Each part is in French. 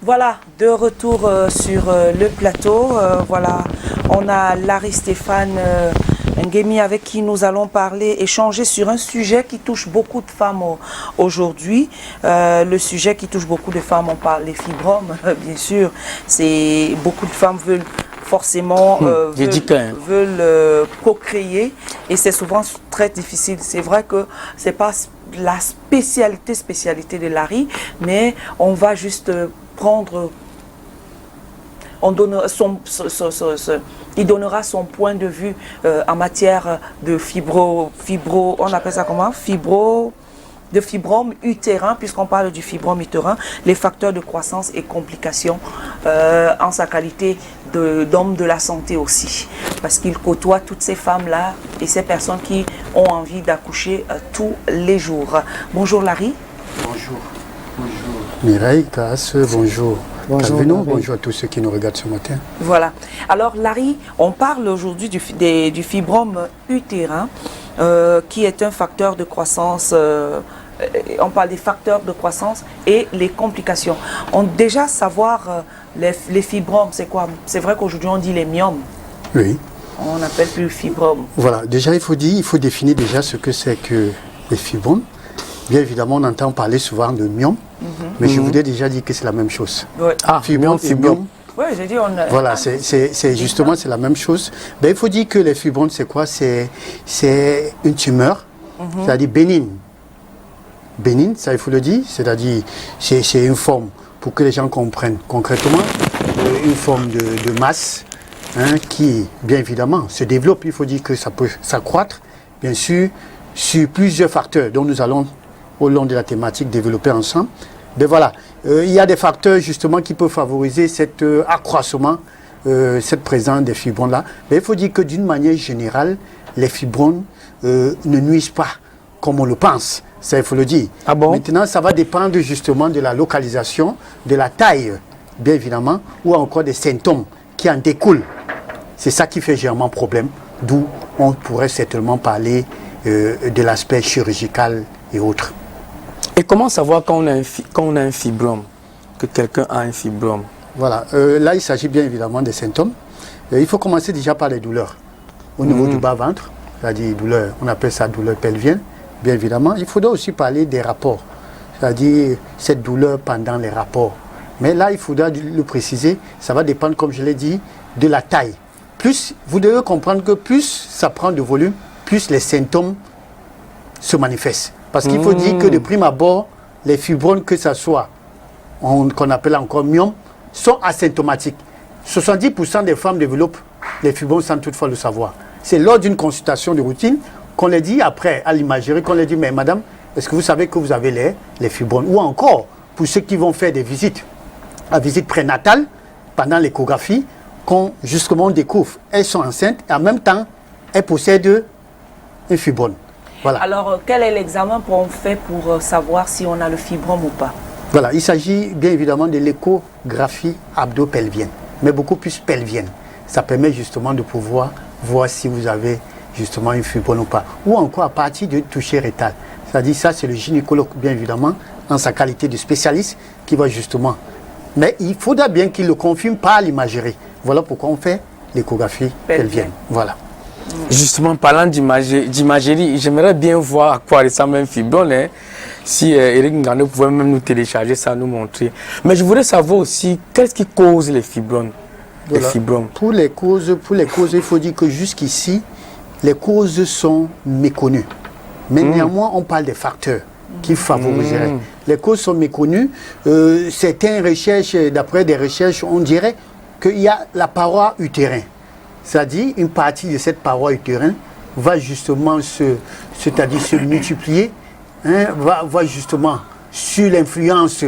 Voilà, de retour sur le plateau. Voilà, on a Larry Stéphane Nguemi avec qui nous allons parler, échanger sur un sujet qui touche beaucoup de femmes aujourd'hui. Le sujet qui touche beaucoup de femmes, on parle des fibromes, bien sûr. C'est beaucoup de femmes veulent forcément veulent procréer et c'est souvent très difficile. C'est vrai que c'est pas la spécialité de Larry, mais on va juste prendre, on donne il donnera son point de vue en matière de on appelle ça comment? De fibrome utérin, puisqu'on parle du fibrome utérin, les facteurs de croissance et complications en sa qualité d'homme de la santé aussi. Parce qu'il côtoie toutes ces femmes-là et ces personnes qui ont envie d'accoucher tous les jours. Bonjour Larry. Bonjour. Bonjour. Mireille, Cass, bonjour. Bonjour. Bonjour à tous ceux qui nous regardent ce matin. Voilà. Alors Larry, on parle aujourd'hui du fibrome utérin, qui est un facteur de croissance. On parle des facteurs de croissance et les complications. Déjà savoir les fibromes, c'est quoi? C'est vrai qu'aujourd'hui on dit les myomes. Oui. On n'appelle plus fibromes. Voilà, déjà il faut définir déjà ce que c'est que les fibromes. Bien évidemment, on entend parler souvent de myome, mais je voudrais déjà dire que c'est la même chose. Ouais. Fibrome et myome. Oui, j'ai dit Voilà, c'est justement c'est la même chose. Ben, il faut dire que les fibromes, c'est quoi? C'est une tumeur, c'est-à-dire bénigne. Bénigne, ça il faut le dire, c'est-à-dire c'est une forme, pour que les gens comprennent concrètement, une forme de masse qui, bien évidemment, se développe. Il faut dire que ça peut s'accroître, bien sûr, sur plusieurs facteurs dont nous allons, au long de la thématique, développer ensemble. Mais voilà, il y a des facteurs justement qui peuvent favoriser cet accroissement, cette présence des fibromes-là. Mais il faut dire que d'une manière générale, les fibromes ne nuisent pas comme on le pense. Ça, il faut le dire. Ah bon? Maintenant, ça va dépendre justement de la localisation, de la taille, bien évidemment, ou encore des symptômes qui en découlent. C'est ça qui fait généralement problème, d'où on pourrait certainement parler de l'aspect chirurgical et autres. Et comment savoir quand on a un fibrome, que quelqu'un a un fibrome? Voilà, là il s'agit bien évidemment des symptômes. Il faut commencer déjà par les douleurs au niveau du bas-ventre, c'est-à-dire douleurs, on appelle ça douleur pelvienne, bien évidemment. Il faudra aussi parler des rapports, c'est-à-dire cette douleur pendant les rapports. Mais là il faudra le préciser, ça va dépendre, comme je l'ai dit, de la taille. Plus, vous devez comprendre que plus ça prend de volume, plus les symptômes se manifestent. Parce qu'il faut dire que de prime abord, les fibromes, que ce soit, qu'on appelle encore myome, sont asymptomatiques. 70% des femmes développent les fibromes sans toutefois le savoir. C'est lors d'une consultation de routine qu'on les dit après, à l'imagerie, qu'on les dit, mais madame, est-ce que vous savez que vous avez les fibromes? Ou encore, pour ceux qui vont faire des visites, la visite prénatale, pendant l'échographie, qu'on justement découvre, elles sont enceintes et en même temps, elles possèdent un fibrome. Voilà. Alors, quel est l'examen qu'on fait pour savoir si on a le fibrome ou pas? Voilà, il s'agit bien évidemment de l'échographie abdo-pelvienne, mais beaucoup plus pelvienne. Ça permet justement de pouvoir voir si vous avez justement une fibrome ou pas. Ou encore à partir de toucher rétal. C'est-à-dire ça, c'est le gynécologue, bien évidemment, en sa qualité de spécialiste, qui va justement... Mais il faudra bien qu'il le confirme par l'imagerie. Voilà pourquoi on fait l'échographie pelvienne. Voilà. Justement, parlant d'imagerie, j'aimerais bien voir à quoi ressemble un fibrome. Si Eric Ngano pouvait même nous télécharger ça, nous montrer. Mais je voudrais savoir aussi, qu'est-ce qui cause les fibromes? Voilà. Pour les causes, il faut dire que jusqu'ici, les causes sont méconnues. Mais néanmoins, on parle des facteurs qui favoriseraient. Les causes sont méconnues. Certaines recherches, d'après des recherches, on dirait qu'il y a la paroi utérine. C'est-à-dire, une partie de cette paroi utérine va justement se multiplier, va justement, sur l'influence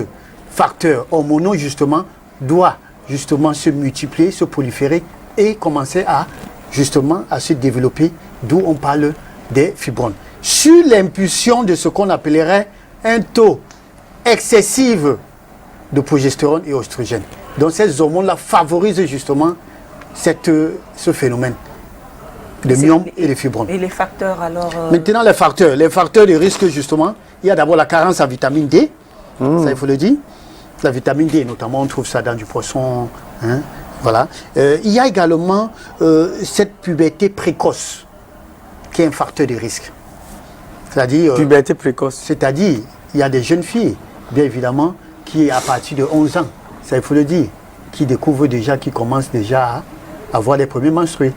facteurs hormonaux, justement, doit justement se multiplier, se proliférer et commencer à se développer, d'où on parle des fibromes. Sur l'impulsion de ce qu'on appellerait un taux excessif de progestérone et oestrogène. Donc ces hormones-là favorisent justement ce phénomène de myome et les fibromes. Et les facteurs alors Maintenant les facteurs de risque justement, il y a d'abord la carence en vitamine D, ça il faut le dire. La vitamine D, notamment, on trouve ça dans du poisson. Hein, voilà. Il y a également cette puberté précoce, qui est un facteur de risque. C'est-à-dire... puberté précoce. C'est-à-dire, il y a des jeunes filles, bien évidemment, qui, à partir de 11 ans, ça il faut le dire, qui découvrent déjà, qui commencent déjà à avoir les premiers menstrués.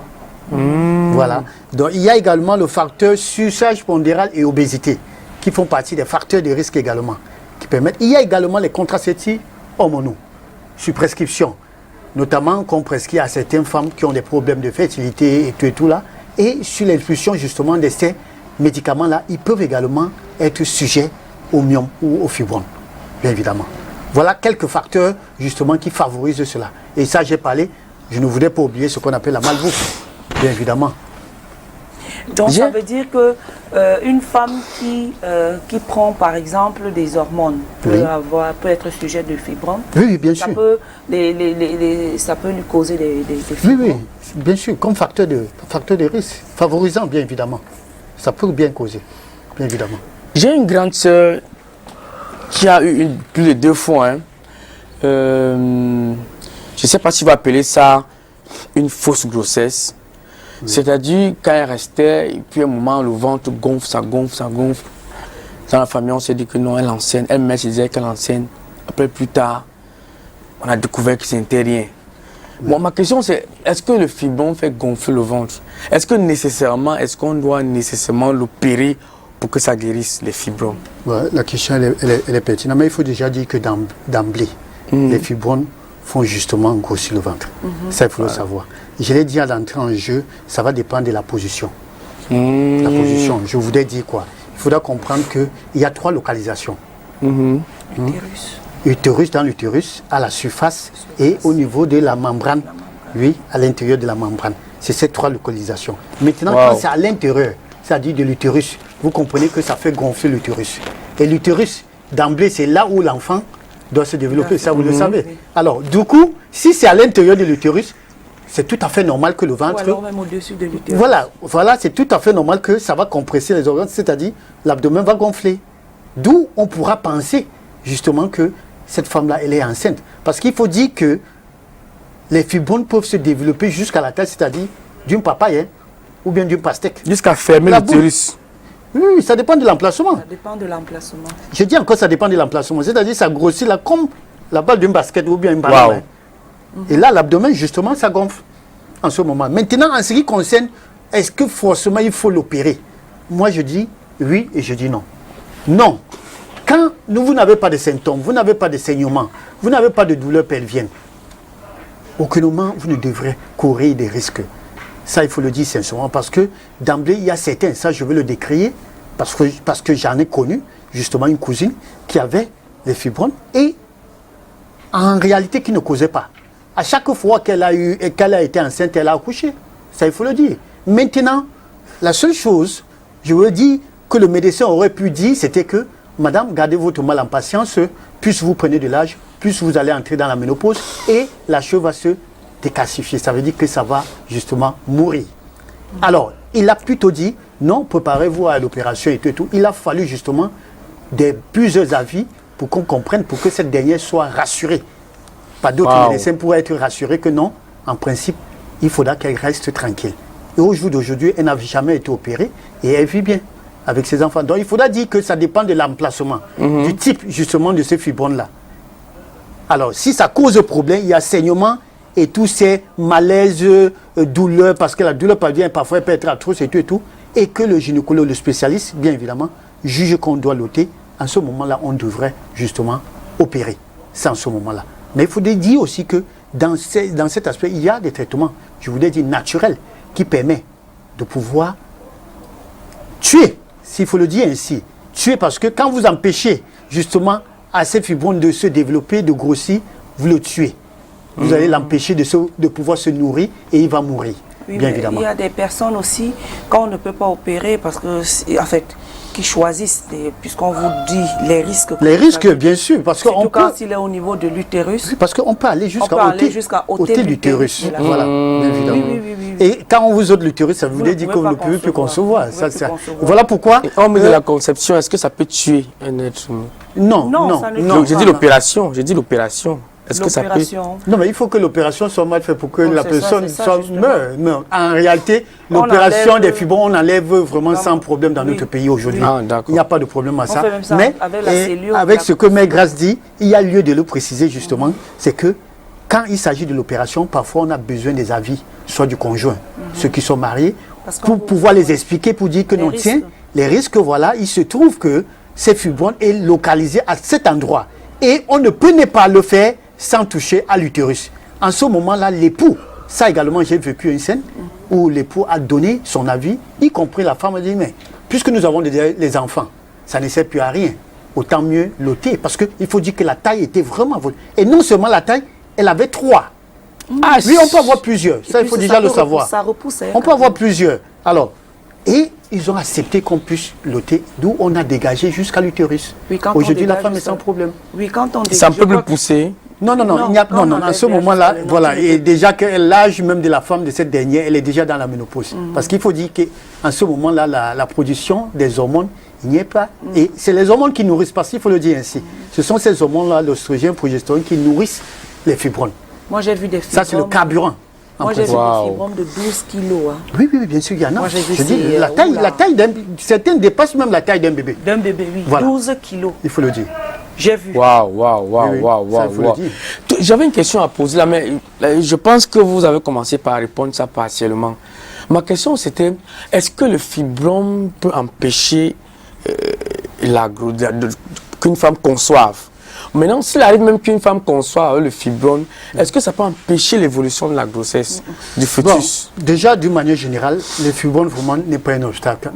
Voilà. Donc, il y a également le facteur surcharge pondérale et obésité, qui font partie des facteurs de risque également, qui permettent... Il y a également les contraceptifs hormonaux, sur prescription, notamment qu'on prescrit à certaines femmes qui ont des problèmes de fertilité et tout là, et sur l'infusion justement de ces médicaments-là, ils peuvent également être sujets au myome ou au fibrome, bien évidemment. Voilà quelques facteurs justement qui favorisent cela. Et ça, j'ai parlé, je ne voudrais pas oublier ce qu'on appelle la malbouffe, bien évidemment. Donc ça veut dire que une femme qui prend par exemple des hormones peut être sujet de fibrome. Oui, bien sûr. Ça peut lui causer des fibromes. Oui, bien sûr, comme facteur de risque, favorisant bien évidemment. Ça peut bien causer, bien évidemment. J'ai une grande sœur qui a eu plus de 2 fois. Hein. Je ne sais pas si vous appelez ça une fausse grossesse. Oui. C'est-à-dire, quand elle restait, et puis à un moment, le ventre gonfle, ça gonfle, ça gonfle. Dans la famille, on s'est dit que non, elle enseigne. Elle-même se disait qu'elle enseigne. Après, plus tard, on a découvert que ce n'était rien. Oui. Bon, ma question, c'est, est-ce que le fibrome fait gonfler le ventre? Est-ce qu'on doit nécessairement l'opérer pour que ça guérisse les fibromes? Ouais, la question, elle est pertinente. Mais il faut déjà dire que d'emblée, les fibromes font justement grossir le ventre. Ça, il faut le savoir. Je l'ai dit à l'entrée en jeu, ça va dépendre de la position. La position, je voudrais dire quoi? Il faudra comprendre qu'il y a 3 localisations. Utérus dans l'utérus, à la surface et au niveau de la membrane, oui, à l'intérieur de la membrane. C'est ces 3 localisations. Maintenant, quand c'est à l'intérieur, c'est-à-dire de l'utérus, vous comprenez que ça fait gonfler l'utérus. Et l'utérus, d'emblée, c'est là où l'enfant doit se développer, ça vous le savez. Alors, du coup, si c'est à l'intérieur de l'utérus, c'est tout à fait normal que le ventre... Ou alors même au-dessus de l'utérus. Voilà, c'est tout à fait normal que ça va compresser les organes, c'est-à-dire l'abdomen va gonfler. D'où on pourra penser justement que cette femme-là, elle est enceinte. Parce qu'il faut dire que les fibromes peuvent se développer jusqu'à la tête, c'est-à-dire d'une papaye ou bien d'une pastèque. Jusqu'à fermer l'utérus. Oui, ça dépend de l'emplacement. Ça dépend de l'emplacement. Je dis encore, ça dépend de l'emplacement. C'est-à-dire ça grossit là comme la balle d'une basket ou bien une balle. Et là, l'abdomen, justement, ça gonfle en ce moment. Maintenant, en ce qui concerne, est-ce que forcément il faut l'opérer? Moi, je dis oui et je dis non. Non. Quand vous n'avez pas de symptômes, vous n'avez pas de saignement, vous n'avez pas de douleur pelvienne, aucun moment, vous ne devrez courir des risques. Ça, il faut le dire sincèrement, parce que d'emblée, il y a certains, ça je veux le décrier, parce que j'en ai connu, justement, une cousine qui avait des fibromes et en réalité qui ne causait pas. À chaque fois qu'elle a été enceinte, elle a accouché. Ça, il faut le dire. Maintenant, la seule chose, je veux dire, que le médecin aurait pu dire, c'était que, madame, gardez votre mal en patience, plus vous prenez de l'âge, plus vous allez entrer dans la ménopause et la chose va se décalcifier. Ça veut dire que ça va justement mourir. Alors, il a plutôt dit, non, préparez-vous à l'opération et tout. Il a fallu justement plusieurs avis pour qu'on comprenne, pour que cette dernière soit rassurée. Pas d'autres médecins pourraient être rassurés que non, en principe, il faudra qu'elle reste tranquille. Et au jour d'aujourd'hui, elle n'a jamais été opérée et elle vit bien avec ses enfants. Donc il faudra dire que ça dépend de l'emplacement, du type justement de ces fibromes-là. Alors, si ça cause problème, il y a saignement et tous ces malaises, douleurs, parce que la douleur parfois elle peut être atroce et tout, et que le gynécologue, le spécialiste, bien évidemment, juge qu'on doit l'ôter, en ce moment-là, on devrait justement opérer. C'est en ce moment-là. Mais il faudrait dire aussi que dans cet aspect, il y a des traitements, je voulais dire naturels, qui permettent de pouvoir tuer, s'il faut le dire ainsi. Tuer parce que quand vous empêchez justement à ces fibromes de se développer, de grossir, vous le tuez. Vous allez l'empêcher de pouvoir se nourrir et il va mourir, oui, bien évidemment. Il y a des personnes aussi, quand on ne peut pas opérer, parce que, en fait, qu'ils choisissent, puisqu'on vous dit les risques. Les risques, bien sûr, parce qu'on surtout peut... quand il est au niveau de l'utérus. Parce qu'on peut aller jusqu'à ôter l'utérus. Voilà, bien évidemment. Oui. Et quand on vous ôte l'utérus, ça veut dire qu'on ne peut plus concevoir. Voilà pourquoi... On met de la conception, est-ce que ça peut tuer un être humain? Non. J'ai dit l'opération, Est-ce que ça peut... Non, mais il faut que l'opération soit mal faite pour que la personne meure. Non. En réalité, l'opération des fibromes, on enlève vraiment sans problème dans notre pays aujourd'hui. Il n'y a pas de problème à ça. Mais avec ce que Mère Grace dit, il y a lieu de le préciser justement, c'est que quand il s'agit de l'opération, parfois on a besoin des avis, soit du conjoint, ceux qui sont mariés, pour pouvoir les expliquer, pour dire que non, tiens, les risques, voilà, il se trouve que ces fibromes est localisé à cet endroit. Et on ne peut pas le faire sans toucher à l'utérus. En ce moment-là, l'époux, ça également, j'ai vécu une scène où l'époux a donné son avis, y compris la femme a dit, mais puisque nous avons les enfants, ça ne sert plus à rien. Autant mieux l'ôter, parce qu'il faut dire que la taille était vraiment... Et non seulement la taille, elle avait 3. Ah, oui, on peut avoir plusieurs. Ça, il faut déjà le savoir. Ça repousse. On peut avoir plusieurs. Alors, et ils ont accepté qu'on puisse l'ôter, d'où on a dégagé jusqu'à l'utérus. Oui, aujourd'hui, la femme est sans problème. Oui, quand on dégage... Ça peut plus pousser. Non, à ce moment-là, voilà, et déjà que l'âge même de la femme de cette dernière, elle est déjà dans la ménopause. Parce qu'il faut dire qu'en ce moment-là, la production des hormones, il n'y est pas. Et c'est les hormones qui nourrissent, parce qu'il faut le dire ainsi. Ce sont ces hormones-là, l'oestrogène, progestérone, qui nourrissent les fibromes. Moi, j'ai vu des fibromes. Ça, c'est le carburant. Moi, j'ai vu des fibromes de 12 kilos. Hein. Oui, bien sûr, il y en a. Moi, j'ai vu la taille d'un... Certains dépassent même la taille d'un bébé. D'un bébé, oui. Voilà. 12 kilos. Il faut le dire. J'ai vu. Waouh. J'avais une question à poser là, mais je pense que vous avez commencé par répondre ça partiellement. Ma question c'était, est-ce que le fibrome peut empêcher qu'une femme conçoive? Maintenant, s'il arrive même qu'une femme conçoive le fibrome, est-ce que ça peut empêcher l'évolution de la grossesse du fœtus? Bon, déjà, d'une manière générale, le fibrome vraiment n'est pas un obstacle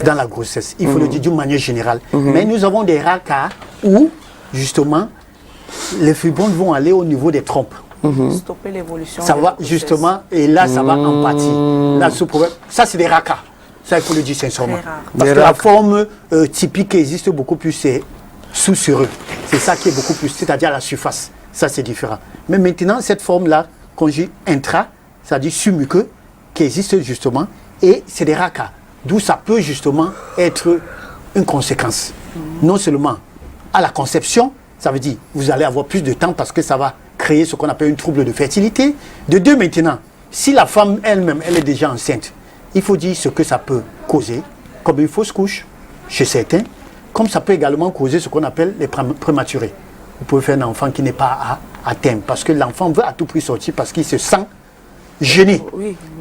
dans la grossesse. Il faut le dire d'une manière générale. Mais nous avons des rares cas où, justement, les fibromes vont aller au niveau des trompes. Stopper l'évolution. Ça va, justement, et là, ça va en partie. Là, ce problème, ça, c'est des rares cas. Ça, il faut le dire sincèrement. Parce que la forme typique qui existe beaucoup plus, c'est sous-sureux. C'est ça qui est beaucoup plus, c'est-à-dire à la surface. Ça, c'est différent. Mais maintenant, cette forme-là, qu'on dit intra, c'est-à-dire submuqueux, qui existe justement, et c'est des rares cas. D'où ça peut justement être une conséquence. Non seulement à la conception, ça veut dire vous allez avoir plus de temps parce que ça va créer ce qu'on appelle un trouble de fertilité. De deux, maintenant, si la femme elle-même, elle est déjà enceinte, il faut dire ce que ça peut causer, comme une fausse couche chez certains, comme ça peut également causer ce qu'on appelle les prématurés. Vous pouvez faire un enfant qui n'est pas à terme parce que l'enfant veut à tout prix sortir parce qu'il se sent gêné.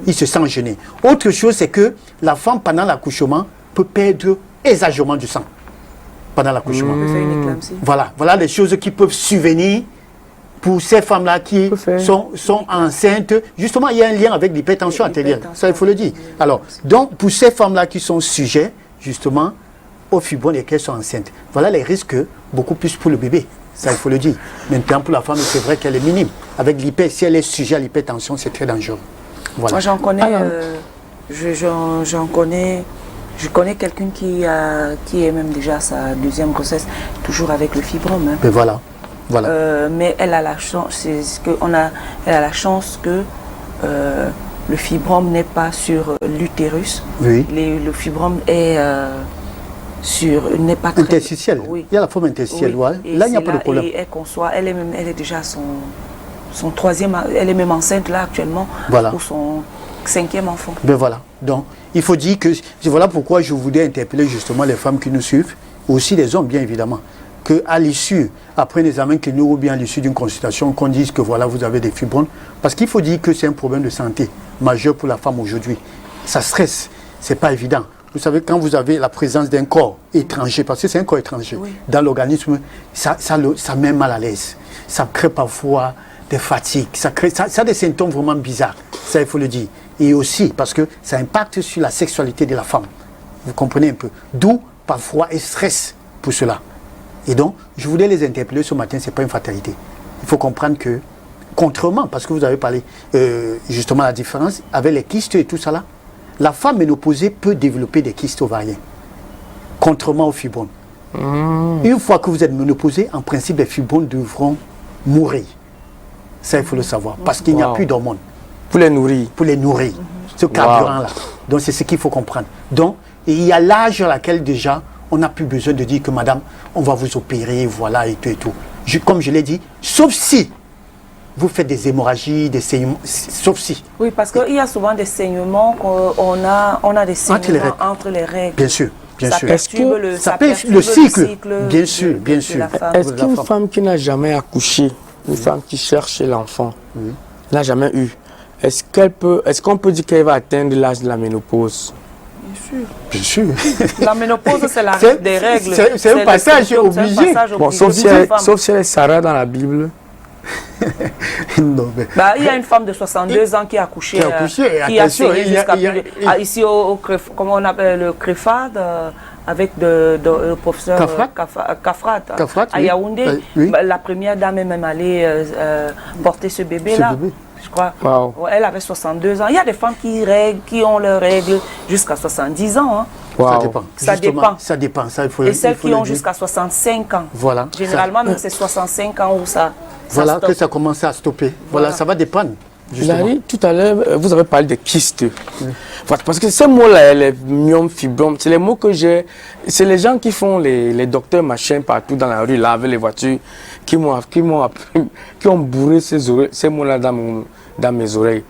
Il se sent gêné. Autre chose, c'est que la femme, pendant l'accouchement, peut perdre exagérément du sang. Pendant l'accouchement. Voilà les choses qui peuvent survenir pour ces femmes-là qui sont enceintes. Justement, il y a un lien avec l'hypertension artérielle. Ça, il faut le dire. Alors, donc, pour ces femmes-là qui sont sujets, justement, aux fibromes et qu'elles sont enceintes, voilà les risques beaucoup plus pour le bébé. Ça, il faut le dire. Maintenant, pour la femme, c'est vrai qu'elle est minime. Avec si elle est sujet à l'hypertension, c'est très dangereux. Voilà. Moi, j'en connais, je connais quelqu'un qui est même déjà à sa deuxième grossesse, toujours avec le fibrome. Hein. Mais voilà. Mais elle a la chance, elle a la chance que le fibrome n'est pas sur l'utérus. Oui. Le fibrome est n'est pas très... interstitielle. Oui. Il y a la forme interstitielle. Ouais. Là, il n'y a pas de problème. Et elle conçoit, elle est déjà son troisième, elle est même enceinte là actuellement pour son 5e enfant. Ben voilà. Donc, il faut dire que voilà pourquoi je voulais interpeller justement les femmes qui nous suivent, aussi les hommes bien évidemment, qu'à l'issue, après un examen clinique ou bien à l'issue d'une consultation, qu'on dise que voilà, vous avez des fibromes, parce qu'il faut dire que c'est un problème de santé majeur pour la femme aujourd'hui. Ça stresse, c'est pas évident. Vous savez, quand vous avez la présence d'un corps étranger, parce que c'est un corps étranger, dans l'organisme, ça met mal à l'aise. Ça crée parfois des fatigues, ça a des symptômes vraiment bizarres, ça il faut le dire. Et aussi parce que ça impacte sur la sexualité de la femme. Vous comprenez un peu. D'où parfois elle stresse pour cela. Et donc, je voulais les interpeller ce matin, ce n'est pas une fatalité. Il faut comprendre que, contrairement, parce que vous avez parlé justement de la différence avec les kystes et tout ça là, la femme ménopausée peut développer des kystes ovariens. contrairement aux fibromes. Une fois que vous êtes ménopausé, en principe, les fibromes devront mourir. Ça, il faut le savoir. Parce qu'il n'y a plus d'hormones. Pour les nourrir. Pour les nourrir. Ce carburant-là. Donc, c'est ce qu'il faut comprendre. Donc, il y a l'âge à laquelle déjà, on n'a plus besoin de dire que madame, on va vous opérer, voilà, et tout et tout. Comme je l'ai dit, sauf si vous faites des hémorragies, des saignements, sauf si. Oui, parce qu'il y a souvent des saignements, on a des saignements entre les règles. Bien sûr. Bien ça sûr. perturbe Ça perturbe le cycle. Bien sûr, bien sûr. Est-ce qu'une femme qui n'a jamais accouché, une femme qui cherche l'enfant, n'a jamais eu, est-ce qu'on peut dire qu'elle va atteindre l'âge de la ménopause? Bien sûr. La ménopause, c'est la règle des règles. C'est un passage obligé. Bon, sauf si elle est Sarah dans la Bible. Non, mais... il y a une femme de 62 ans qui a accouché, qui a saigné jusqu'à ici comment on appelle le CREFAD, avec le professeur Kafrat à Yaoundé. La première dame est même allée porter ce bébé-là. Je crois. Wow. Elle avait 62 ans. Il y a des femmes qui ont leurs règles jusqu'à 70 ans. Hein. Wow. Ça dépend. Ça dépend. Ça, et celles qui ont jusqu'à 65 ans. Voilà. Généralement, même c'est 65 ans où ça. Voilà, que ça commence à stopper. Voilà, ça va dépendre. Larry, tout à l'heure, vous avez parlé de kystes. Parce que ces mots-là, les myomes, fibromes, c'est les mots que j'ai. C'est les gens qui font les docteurs machin partout dans la rue, là, avec les voitures, qui ont bourré ces mots-là dans mes oreilles.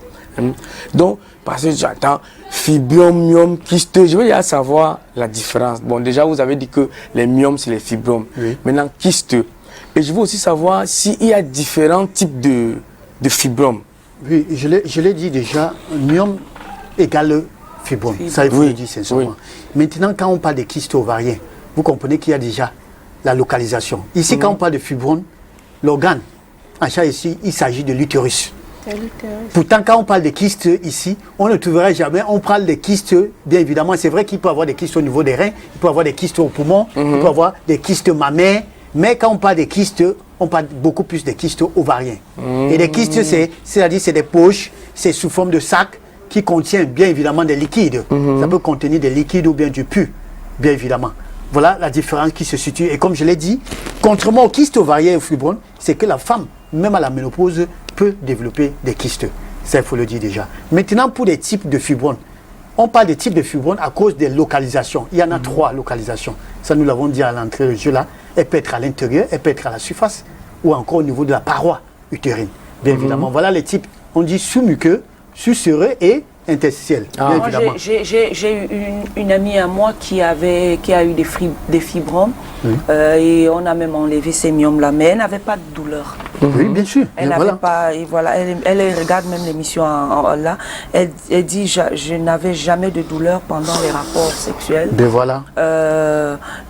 Donc, parce que j'entends fibrome, myome, kyste, je veux déjà savoir la différence. Bon, déjà, vous avez dit que les myomes, c'est les fibromes. Oui. Maintenant, kyste. Et je veux aussi savoir s'il y a différents types de fibromes. Oui, je l'ai dit déjà, myome égale fibrome. Ça, il faut le dire sincèrement. Maintenant, quand on parle de kystes ovariens, vous comprenez qu'il y a déjà la localisation. Ici, quand on parle de fibrome, l'organe, en chat ici, il s'agit de l'utérus. Pourtant, quand on parle de kystes ici, on ne trouverait jamais, on parle de kystes, bien évidemment, c'est vrai qu'il peut y avoir des kystes au niveau des reins, il peut y avoir des kystes au poumon, il peut y avoir des kystes mammaires, mais quand on parle de kystes, on parle beaucoup plus des kystes ovariens. Et les kystes, c'est-à-dire c'est des poches, c'est sous forme de sac qui contient bien évidemment des liquides. Ça peut contenir des liquides ou bien du pu, bien évidemment. Voilà la différence qui se situe. Et comme je l'ai dit, contrairement aux kystes ovariens et aux fibromes, c'est que la femme, même à la ménopause, peut développer des kystes. Ça, il faut le dire déjà. Maintenant, pour les types de fibromes, on parle des types de fibromes à cause des localisations. Il y en a 3 localisations. Ça, nous l'avons dit à l'entrée du jeu là. Elle peut être à l'intérieur, elle peut être à la surface ou encore au niveau de la paroi utérine. Bien évidemment, voilà les types. On dit sous-muqueux, sous-serreux et interstitiel. Bien évidemment. J'ai eu une amie à moi qui a eu des fibromes et on a même enlevé ces myomes-là, mais elle n'avait pas de douleur. Oui, bien sûr. Elle n'avait pas, et voilà, elle regarde même l'émission là. Elle dit je n'avais jamais de douleur pendant les rapports sexuels. Ben voilà.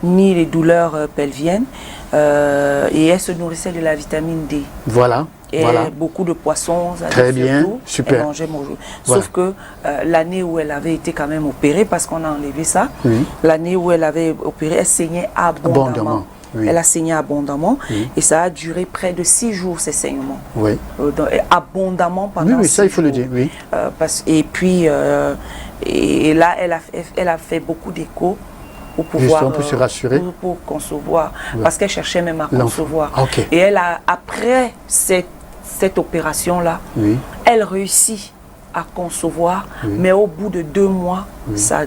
Ni les douleurs pelviennes. Et elle se nourrissait de la vitamine D. Voilà. Et beaucoup de poissons. Très bien, super. Elle mangeait Sauf que l'année où elle avait été quand même opérée, parce qu'on a enlevé ça, l'année où elle avait opéré, elle saignait abondamment. Oui. Elle a saigné abondamment et ça a duré près de 6 jours, ces saignements. Oui. Abondamment pendant 6 ça il faut jours. le dire. Oui. Et puis, et là, elle a fait beaucoup d'écho pour pouvoir pour se rassurer, pour concevoir, parce qu'elle cherchait même à concevoir. Okay. Et elle a, après cette opération-là, elle réussit à concevoir, mais au bout de 2 mois, ça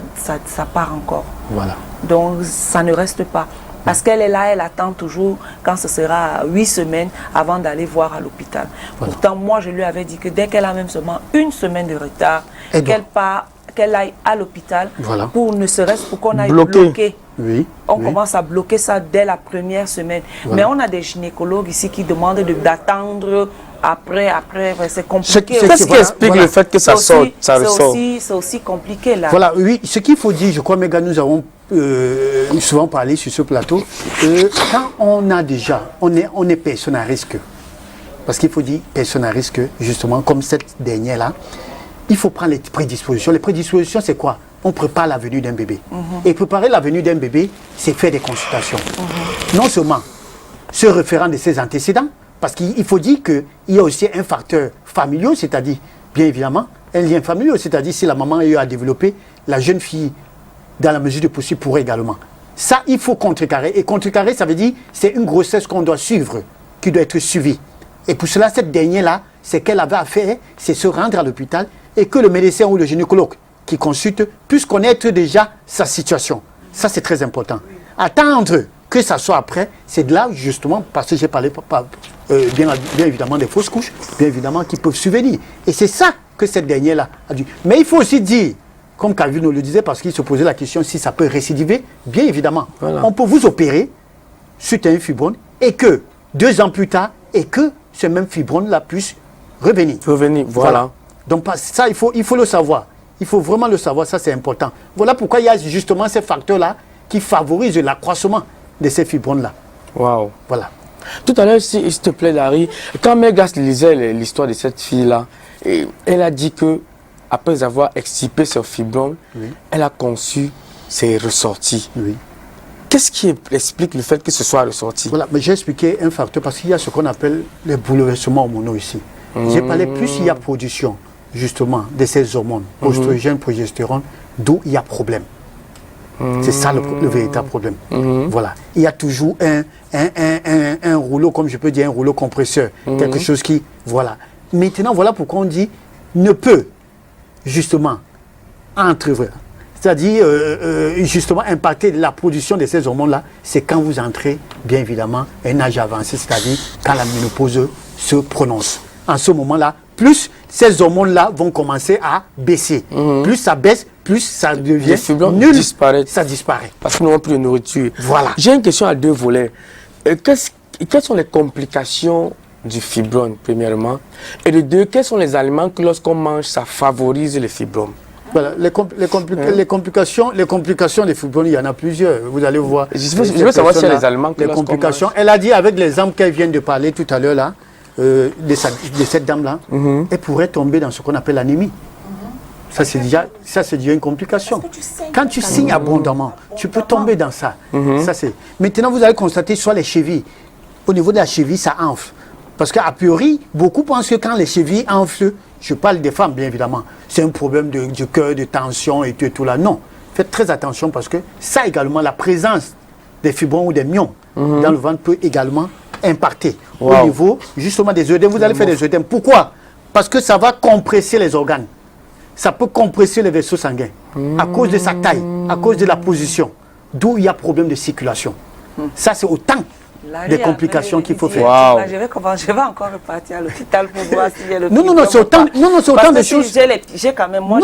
part encore. Voilà. Donc, ça ne reste pas. Parce qu'elle est là, elle attend toujours quand ce sera 8 semaines avant d'aller voir à l'hôpital. Voilà. Pourtant, moi, je lui avais dit que dès qu'elle a même seulement 1 semaine de retard, qu'elle aille à l'hôpital pour ne serait-ce pour qu'on aille bloquer. On commence à bloquer ça dès la première semaine. Mais on a des gynécologues ici qui demandent d'attendre après, c'est compliqué. Qu'est-ce qui explique le fait que ça ressort? C'est aussi compliqué là. Voilà, oui, ce qu'il faut dire, je crois, Méga, nous avons souvent parlé sur ce plateau, quand on a déjà, on est personne à risque. Parce qu'il faut dire personne à risque, justement, comme cette dernière-là, il faut prendre les prédispositions. Les prédispositions, c'est quoi? On prépare la venue d'un bébé. Et préparer la venue d'un bébé, c'est faire des consultations. Non seulement se référant de ses antécédents, parce qu'il faut dire qu'il y a aussi un facteur familial, c'est-à-dire, bien évidemment, un lien familial, c'est-à-dire si la maman a eu à développer, la jeune fille, dans la mesure du possible, pourrait également Ça, il faut contrecarrer. Et contrecarrer, ça veut dire c'est une grossesse qu'on doit suivre, qui doit être suivie. Et pour cela, cette dernière-là, ce qu'elle avait à faire, c'est se rendre à l'hôpital et que le médecin ou le gynécologue qui consulte puisse connaître déjà sa situation. Ça, c'est très important. Attendre que ça soit après, c'est de là, justement, parce que j'ai parlé bien évidemment des fausses couches, bien évidemment, qui peuvent survenir. Et c'est ça que cette dernière-là a dû. Mais il faut aussi dire, comme Calvin nous le disait, parce qu'il se posait la question si ça peut récidiver, bien évidemment. Voilà. On peut vous opérer suite à une fibrome et que 2 ans plus tard, et que ce même fibrome-là puisse revenir. Voilà. Donc ça, il faut le savoir. Il faut vraiment le savoir, ça c'est important. Voilà pourquoi il y a justement ces facteurs-là qui favorisent l'accroissement de ces fibromes-là. Waouh. Voilà. Tout à l'heure, s'il te plaît, Larry, quand Megas lisait l'histoire de cette fille-là, elle a dit que après avoir extirpé ce fibrome, oui, elle a conçu ses ressorties. Oui. Qu'est-ce qui explique le fait que ce soit ressorti? Voilà, mais j'ai expliqué un facteur parce qu'il y a ce qu'on appelle les bouleversements hormonaux ici. J'ai parlé plus il y a production, justement, de ces hormones, oestrogène, progestérone, d'où il y a problème. C'est ça le véritable problème. Voilà. Il y a toujours un rouleau, comme je peux dire, un rouleau compresseur. Quelque chose qui... Voilà. Maintenant, voilà pourquoi on dit ne peut, justement, entrevoir. C'est-à-dire, justement, impacter la production de ces hormones-là, c'est quand vous entrez, bien évidemment, à un âge avancé, c'est-à-dire quand la ménopause se prononce. En ce moment-là, plus ces hormones-là vont commencer à baisser. Plus ça baisse, plus ça devient nul. Ça disparaît. Parce qu'ils n'ont plus de nourriture. Voilà. J'ai une question à 2 volets. Quelles sont les complications du fibrome, premièrement? Et de 2, quels sont les aliments que lorsqu'on mange, ça favorise les fibromes? Voilà, les complications des fibromes, il y en a plusieurs. Vous allez voir. Je veux savoir si les aliments que les complications. Elle a dit avec l'exemple qu'elle vient de parler tout à l'heure là, de cette dame-là, elle pourrait tomber dans ce qu'on appelle l'anémie. Ça, c'est déjà une complication. Quand tu saignes abondamment, tu peux tomber dans ça. Maintenant, vous allez constater soit les chevilles. Au niveau de la cheville, ça enfle. Parce qu'à priori, beaucoup pensent que quand les chevilles enflent, je parle des femmes, bien évidemment, c'est un problème de cœur, de tension et tout là. Non. Faites très attention parce que ça également, la présence des fibromes ou des myons dans le ventre peut également impacter au niveau justement des œdèmes. Vous allez faire des œdèmes. Pourquoi? Parce que ça va compresser les organes. Ça peut compresser les vaisseaux sanguins à cause de sa taille, à cause de la position. D'où il y a problème de circulation. Ça, c'est autant des complications qu'il faut faire. Je vais encore repartir à l'hôpital pour voir s'il y a le Non, c'est autant, de choses. J'ai quand même, moi,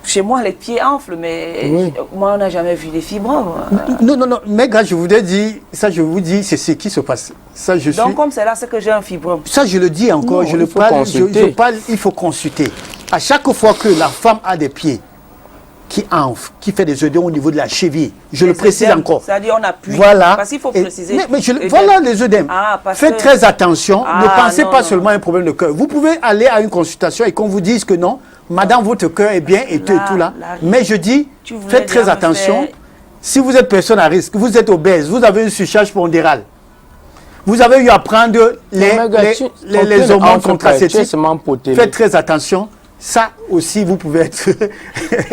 chez moi, les pieds enflent, mais moi, on n'a jamais vu des fibromes. Non, mais gars, je voudrais dire, ça, je vous dis, c'est ce qui se passe. Ça, donc, comme c'est là, c'est que j'ai un fibrome. Ça, je le dis encore, je parle, il faut consulter. À chaque fois que la femme a des pieds qui enfle, qui fait des œdèmes au niveau de la cheville. Je le précise encore. C'est-à-dire on appuie. Voilà. Parce qu'il faut préciser. Voilà les œdèmes. Faites très attention. Ne pensez pas seulement à un problème de cœur. Vous pouvez aller à une consultation et qu'on vous dise que non, madame, votre cœur est bien et tout là. Mais je dis, faites très attention. Si vous êtes personne à risque, vous êtes obèse, vous avez une surcharge pondérale, vous avez eu à prendre les hormones contraceptives. Faites très attention. Ça aussi, vous pouvez être...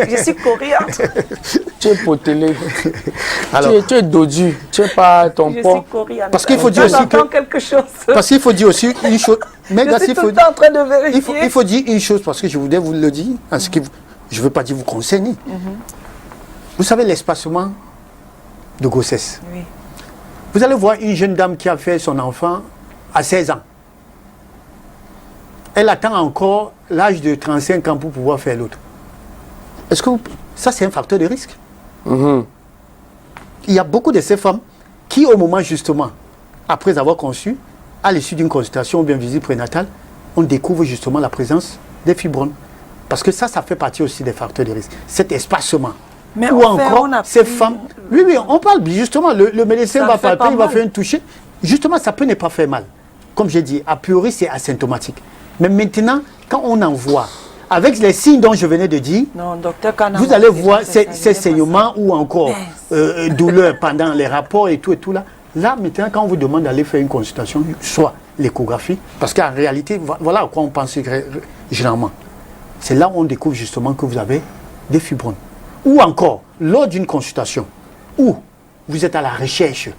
Je suis coriace. Tu es potelé. Tu es dodu. Tu n'es pas ton port. Parce qu'il faut dire aussi que... quelque chose. Parce qu'il faut dire aussi une chose... Mais je suis tout le temps en train de vérifier. Il faut dire une chose, parce que je voudrais vous le dire, parce que je ne veux pas dire vous concerner. Vous savez l'espacement de grossesse. Oui. Vous allez voir une jeune dame qui a fait son enfant à 16 ans. Elle attend encore l'âge de 35 ans pour pouvoir faire l'autre. Est-ce que ça, c'est un facteur de risque? Il y a beaucoup de ces femmes qui, au moment justement, après avoir conçu, à l'issue d'une consultation ou bien visite prénatale, on découvre justement la présence des fibromes. Parce que ça fait partie aussi des facteurs de risque. Cet espacement. Mais ou encore, ces femmes... Oui, on parle justement, le médecin va palper, il va faire une toucher. Justement, ça peut ne pas faire mal. Comme j'ai dit, a priori, c'est asymptomatique. Mais maintenant, quand on en voit, avec les signes dont je venais de dire, vous allez voir ces saignements ou encore douleurs pendant les rapports et tout là. Là, maintenant, quand on vous demande d'aller faire une consultation, soit l'échographie, parce qu'en réalité, voilà à quoi on pense généralement. C'est là où on découvre justement que vous avez des fibromes. Ou encore, lors d'une consultation où vous êtes à la recherche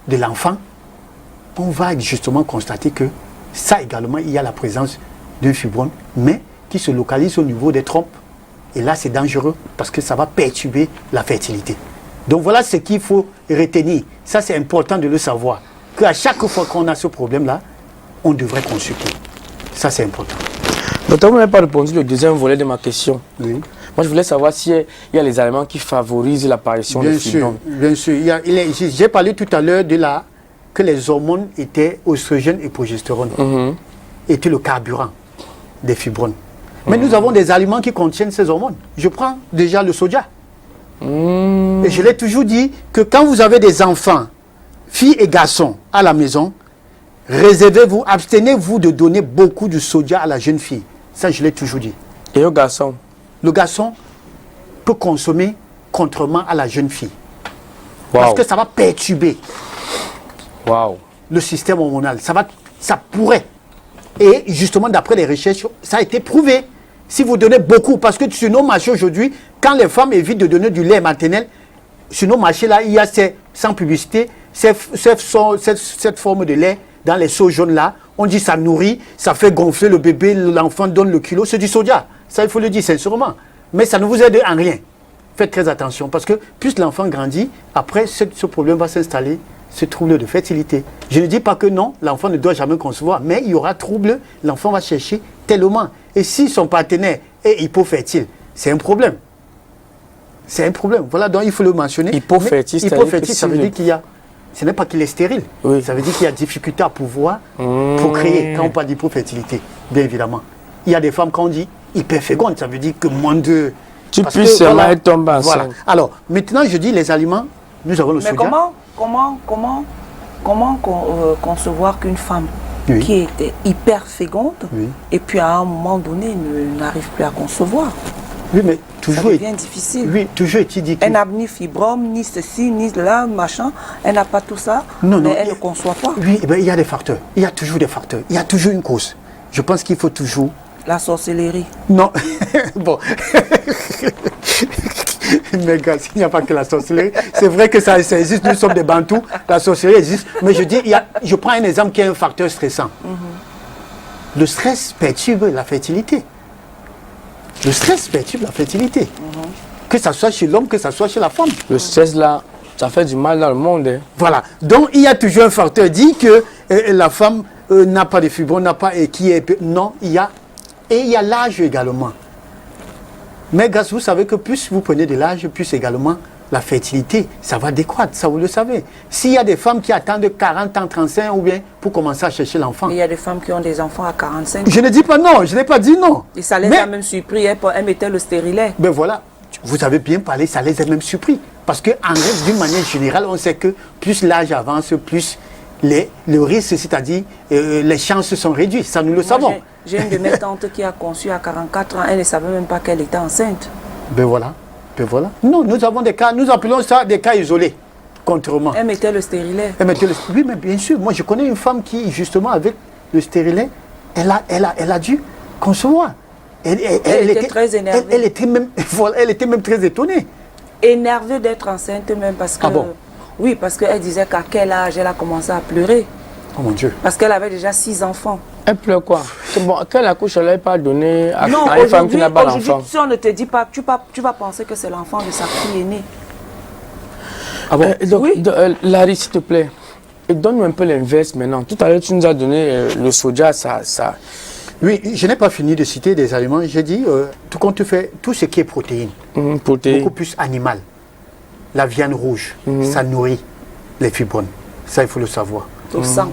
de l'enfant, on va justement constater que ça également, il y a la présence d'un fibrome, mais qui se localise au niveau des trompes. Et là, c'est dangereux parce que ça va perturber la fertilité. Donc voilà ce qu'il faut retenir. Ça, c'est important de le savoir. Qu'à chaque fois qu'on a ce problème-là, on devrait consulter. Ça, c'est important. Docteur, vous n'avez pas répondu au deuxième volet de ma question. Oui. Moi, je voulais savoir s'il y a les aliments qui favorisent l'apparition des fibromes. Bien sûr. J'ai parlé tout à l'heure que les hormones étaient oestrogène et progestérone, étaient le carburant des fibromes. Mais nous avons des aliments qui contiennent ces hormones. Je prends déjà le soja. Et je l'ai toujours dit que quand vous avez des enfants, filles et garçons à la maison, réservez-vous, abstenez-vous de donner beaucoup de soja à la jeune fille. Ça, je l'ai toujours dit. Et au garçon? Le garçon peut consommer contrairement à la jeune fille. Wow. Parce que ça va perturber le système hormonal. Ça pourrait. Et justement, d'après les recherches, ça a été prouvé. Si vous donnez beaucoup, parce que sur nos marchés aujourd'hui, quand les femmes évitent de donner du lait maternel, sur nos marchés-là, il y a sans publicité, cette forme de lait dans les seaux jaunes-là. On dit ça nourrit, ça fait gonfler le bébé, l'enfant donne le kilo. C'est du soja. Ça, il faut le dire sincèrement. Mais ça ne vous aide en rien. Faites très attention, parce que plus l'enfant grandit, après, ce problème va s'installer, ce trouble de fertilité. Je ne dis pas que non, l'enfant ne doit jamais concevoir, mais il y aura trouble, l'enfant va chercher tellement. Et si son partenaire est hypofertile, c'est un problème. C'est un problème. Voilà, donc il faut le mentionner. Hypofertile, ça veut dire qu'il y a... Ce n'est pas qu'il est stérile. Oui. Ça veut dire qu'il y a difficulté à pouvoir procréer quand on parle d'hypofertilité, bien évidemment. Il y a des femmes, quand on dit hyperféconde, ça veut dire que moins de... Tu puisses seulement tomber enceinte. Voilà. Alors, maintenant, je dis les aliments, nous avons le soja. Mais comment concevoir qu'une femme qui était hyper féconde et puis à un moment donné n'arrive plus à concevoir? Oui, mais toujours... Ça devient difficile. Oui, toujours est-il dit que... Elle n'a ni fibrome, ni ceci, ni là, machin. Elle n'a pas tout ça, mais elle ne conçoit pas. Oui, eh bien, il y a des facteurs. Il y a toujours des facteurs. Il y a toujours une cause. Je pense qu'il faut toujours... La sorcellerie. Non. Bon. Mais gars, il n'y a pas que la sorcellerie. C'est vrai que ça existe. Nous sommes des Bantous. La sorcellerie existe. Mais je dis, je prends un exemple qui est un facteur stressant. Le stress perturbe la fertilité. Le stress perturbe la fertilité. Que ce soit chez l'homme, que ce soit chez la femme. Le stress là, ça fait du mal dans le monde. Hein. Voilà. Donc il y a toujours un facteur dit que la femme n'a pas de fibrome, n'a pas et qui est... Non, il y a... Et il y a l'âge également. Mais gars, vous savez que plus vous prenez de l'âge, plus également la fertilité, ça va décroître, ça vous le savez. S'il y a des femmes qui attendent 40 ans, 35 ou bien pour commencer à chercher l'enfant. Il y a des femmes qui ont des enfants à 45 ans. Je ne dis pas non, je n'ai pas dit non. Et ça les a même surpris, elles mettaient le stérilet. Ben voilà, vous avez bien parlé, ça les a même surpris. Parce qu'en règle, d'une manière générale, on sait que plus l'âge avance, plus le risque, c'est-à-dire les chances sont réduites, ça nous le savons. J'ai une de mes tantes qui a conçu à 44 ans, elle ne savait même pas qu'elle était enceinte. Ben voilà. Non, nous avons des cas, nous appelons ça des cas isolés, contrairement. Elle mettait le stérilet. Oui, mais bien sûr, moi je connais une femme qui, justement, avec le stérilet, elle a dû concevoir. Elle était très énervée. Elle était même très étonnée. Énervée d'être enceinte même parce que... Ah bon? Oui, parce qu'elle disait qu'à quel âge elle a commencé à pleurer. Oh mon Dieu. Parce qu'elle avait déjà 6 enfants. Elle pleure quoi? Bon, quelle accouche elle n'avait pas donné à non, une femme qui n'a pas d'enfant? Si on ne te dit pas, tu vas penser que c'est l'enfant de sa fille aînée. Ah bon? Donc, oui. Larry, s'il te plaît, donne-nous un peu l'inverse maintenant. Tout à l'heure, tu nous as donné le soja, ça... Oui, je n'ai pas fini de citer des aliments. J'ai dit, tout compte fait, tout ce qui est protéines, beaucoup plus animal. La viande rouge, ça nourrit les fibromes. Ça, il faut le savoir.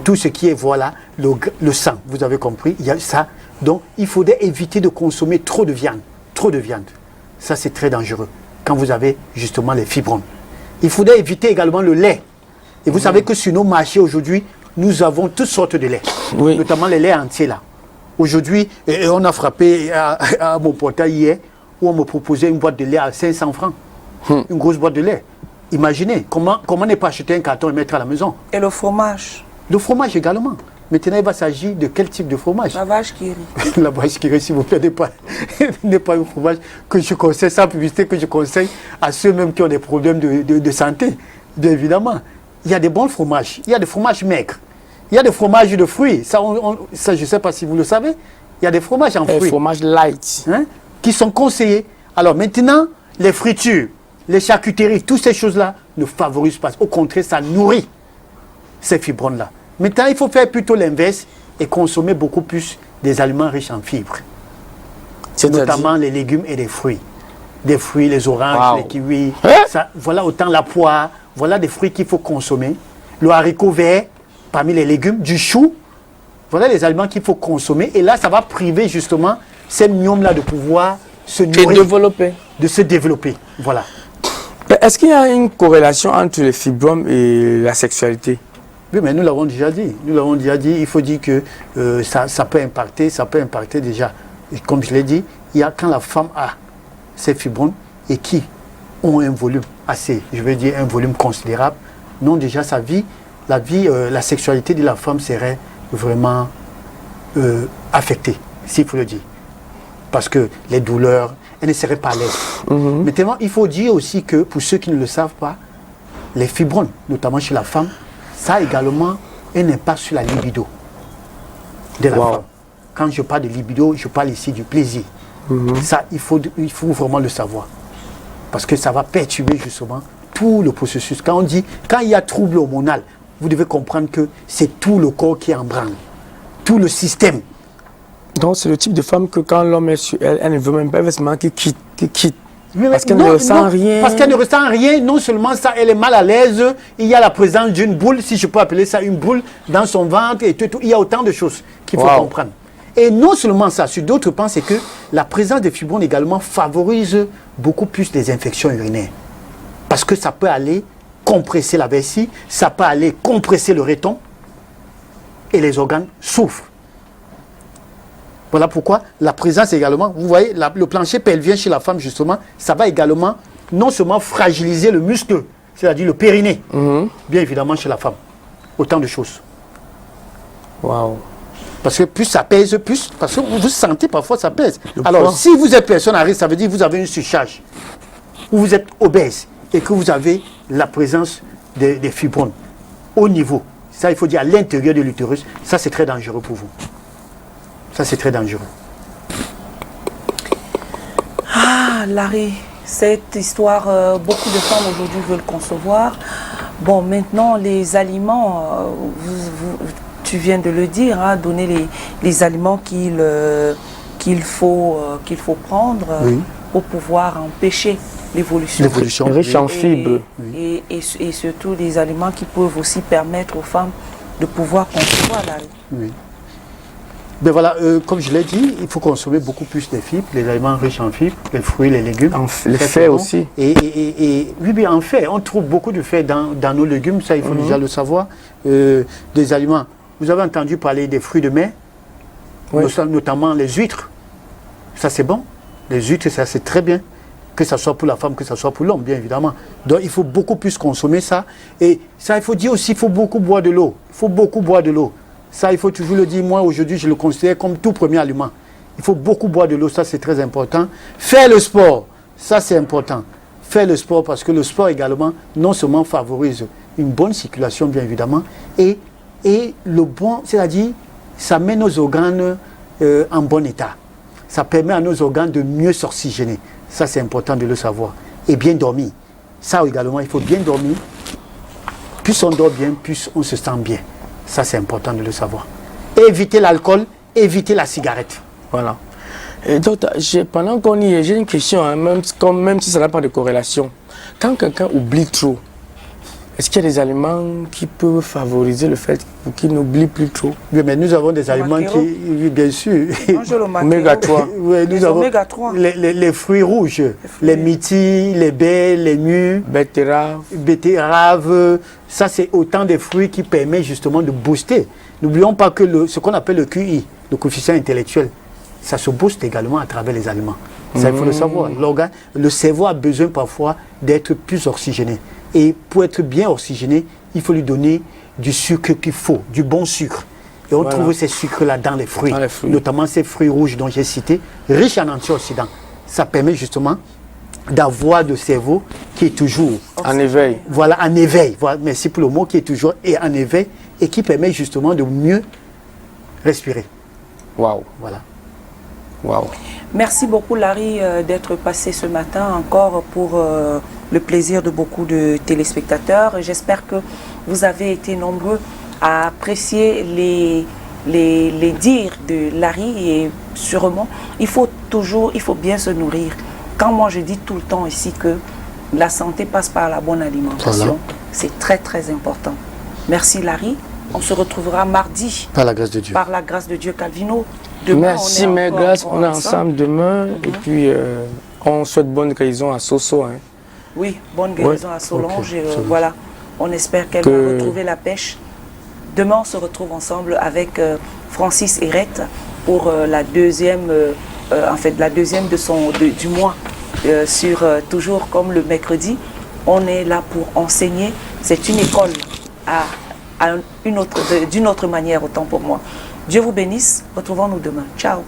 Tout ce qui est, voilà, le sang, vous avez compris, il y a ça. Donc, il faudrait éviter de consommer trop de viande. Trop de viande. Ça, c'est très dangereux quand vous avez justement les fibromes. Il faudrait éviter également le lait. Et vous savez que sur nos marchés aujourd'hui, nous avons toutes sortes de lait. Oui. Notamment les laits entiers là. Aujourd'hui, on a frappé à mon portail hier où on me proposait une boîte de lait à 500 francs. Une grosse boîte de lait. Imaginez, comment ne pas acheter un carton et mettre à la maison? Et le fromage? Le fromage également. Maintenant, il va s'agir de quel type de fromage? La vache qui rit. La vache qui rit, s'il vous plaît, n'est pas un fromage que je conseille, sans publicité, que je conseille à ceux-mêmes qui ont des problèmes de santé. Bien évidemment. Il y a des bons fromages. Il y a des fromages maigres. Il y a des fromages de fruits. Ça, ça je ne sais pas si vous le savez. Il y a des fromages en fruits. Des fromages light. Hein, qui sont conseillés. Alors maintenant, les fritures, les charcuteries, toutes ces choses-là ne favorisent pas. Au contraire, ça nourrit ces fibrones-là. Maintenant, il faut faire plutôt l'inverse et consommer beaucoup plus des aliments riches en fibres. Notamment les légumes et les fruits. Des fruits, les oranges, les kiwis. Ça, voilà autant la poire. Voilà des fruits qu'il faut consommer. Le haricot vert, parmi les légumes, du chou. Voilà les aliments qu'il faut consommer. Et là, ça va priver justement ces myomes-là de pouvoir se nourrir. De se développer. Voilà. Est-ce qu'il y a une corrélation entre les fibromes et la sexualité? Oui, mais nous l'avons déjà dit. Nous l'avons déjà dit. Il faut dire que ça peut impacter déjà. Et comme je l'ai dit, il y a quand la femme a ces fibromes et qui ont un volume assez, je veux dire un volume considérable, non déjà sa vie, la sexualité de la femme serait vraiment affectée, s'il faut le dire. Parce que les douleurs, elle ne serait pas à l'aise. Maintenant, il faut dire aussi que pour ceux qui ne le savent pas, les fibromes, notamment chez la femme, ça a également un impact sur la libido de la femme. Quand je parle de libido, je parle ici du plaisir. Ça, il faut vraiment le savoir. Parce que ça va perturber justement tout le processus. Quand on dit, quand il y a trouble hormonal, vous devez comprendre que c'est tout le corps qui est en branle. Tout le système. Donc c'est le type de femme que quand l'homme est sur elle, elle ne veut même pas, elle veut seulement qu'il quitte. Parce qu'elle ne ressent rien. Parce qu'elle ne ressent rien. Non seulement ça, elle est mal à l'aise. Il y a la présence d'une boule, si je peux appeler ça une boule, dans son ventre. Et tout. Il y a autant de choses qu'il faut comprendre. Et non seulement ça, sur d'autres plans, c'est que la présence des fibromes également favorise beaucoup plus les infections urinaires. Parce que ça peut aller compresser la vessie, ça peut aller compresser le rectum et les organes souffrent. Voilà pourquoi la présence également, vous voyez, le plancher pelvien chez la femme justement, ça va également non seulement fragiliser le muscle, c'est-à-dire le périnée, bien évidemment chez la femme. Autant de choses. Waouh. Parce que plus ça pèse, plus... Parce que vous sentez parfois ça pèse. Alors, si vous êtes personne à risque, ça veut dire que vous avez une surcharge. Ou vous êtes obèse et que vous avez la présence des fibromes au niveau. Ça, il faut dire à l'intérieur de l'utérus. Ça, c'est très dangereux pour vous. Ça, c'est très dangereux. Ah, Larry, cette histoire, beaucoup de femmes aujourd'hui veulent concevoir. Bon, maintenant, les aliments, tu viens de le dire, hein, donner les aliments qu'il faut prendre pour pouvoir empêcher l'évolution. Riche en fibres. Et surtout des aliments qui peuvent aussi permettre aux femmes de pouvoir concevoir. Oui. Ben voilà, comme je l'ai dit, il faut consommer beaucoup plus de fibres, les aliments riches en fibres, les fruits, les légumes. Les fers aussi. Oui, bien en fer. On trouve beaucoup de fer dans nos légumes, ça il faut déjà le savoir. Des aliments. Vous avez entendu parler des fruits de mer, notamment les huîtres. Ça c'est bon. Les huîtres, ça c'est très bien. Que ce soit pour la femme, que ce soit pour l'homme, bien évidemment. Donc il faut beaucoup plus consommer ça. Et ça, il faut dire aussi, il faut beaucoup boire de l'eau. Il faut beaucoup boire de l'eau. Ça, il faut toujours le dire. Moi, aujourd'hui, je le considère comme tout premier aliment. Il faut beaucoup boire de l'eau, ça c'est très important. Faire le sport, ça c'est important. Faire le sport parce que le sport également, non seulement favorise une bonne circulation, bien évidemment, et le bon, c'est-à-dire, ça met nos organes en bon état. Ça permet à nos organes de mieux s'oxygéner. Ça, c'est important de le savoir. Et bien dormir. Ça également, il faut bien dormir. Plus on dort bien, plus on se sent bien. Ça, c'est important de le savoir. Éviter l'alcool, éviter la cigarette. Voilà. Et donc, pendant qu'on y est, j'ai une question, hein, même si ça n'a pas de corrélation. Quand quelqu'un oublie trop, est-ce qu'il y a des aliments qui peuvent favoriser le fait qu'il n'oublie plus trop? Oui, mais nous avons des aliments qui, oui, bien sûr. Oméga 3. Oui, nous avons les fruits rouges, les myrtilles, les baies, les mûres, betteraves. Ça, c'est autant de fruits qui permettent justement de booster. N'oublions pas que ce qu'on appelle le QI, le coefficient intellectuel, ça se booste également à travers les aliments. Ça, il faut le savoir. Le cerveau a besoin parfois d'être plus oxygéné. Et pour être bien oxygéné, il faut lui donner du sucre qu'il faut, du bon sucre. Et on Voilà. trouve ces sucres-là dans les fruits, notamment ces fruits rouges dont j'ai cité, riches en antioxydants. Ça permet justement d'avoir le cerveau qui est toujours En éveil. voilà, en éveil. Voilà, merci pour le mot, qui est toujours en éveil et qui permet justement de mieux respirer. Waouh. Voilà. Waouh. Merci beaucoup Larry d'être passé ce matin encore pour le plaisir de beaucoup de téléspectateurs. J'espère que vous avez été nombreux à apprécier les dires de Larry et sûrement, il faut bien se nourrir. Quand moi je dis tout le temps ici que la santé passe par la bonne alimentation, Voilà. c'est très très important. Merci Larry. On se retrouvera mardi. Par la grâce de Dieu. Par la grâce de Dieu, Calvino. Demain, Merci, on est Mère encore Grâce. On est ensemble demain. Et puis, on souhaite bonne guérison à Soso. Hein. Oui, bonne guérison à Solange. Ok, Et, absolument. voilà, on espère qu'elle va retrouver la pêche. Demain, on se retrouve ensemble avec Francis Hérette pour la deuxième, la deuxième du mois. Sur toujours comme le mercredi, on est là pour enseigner. C'est une école d'une autre manière, autant pour moi. Dieu vous bénisse. Retrouvons-nous demain. Ciao.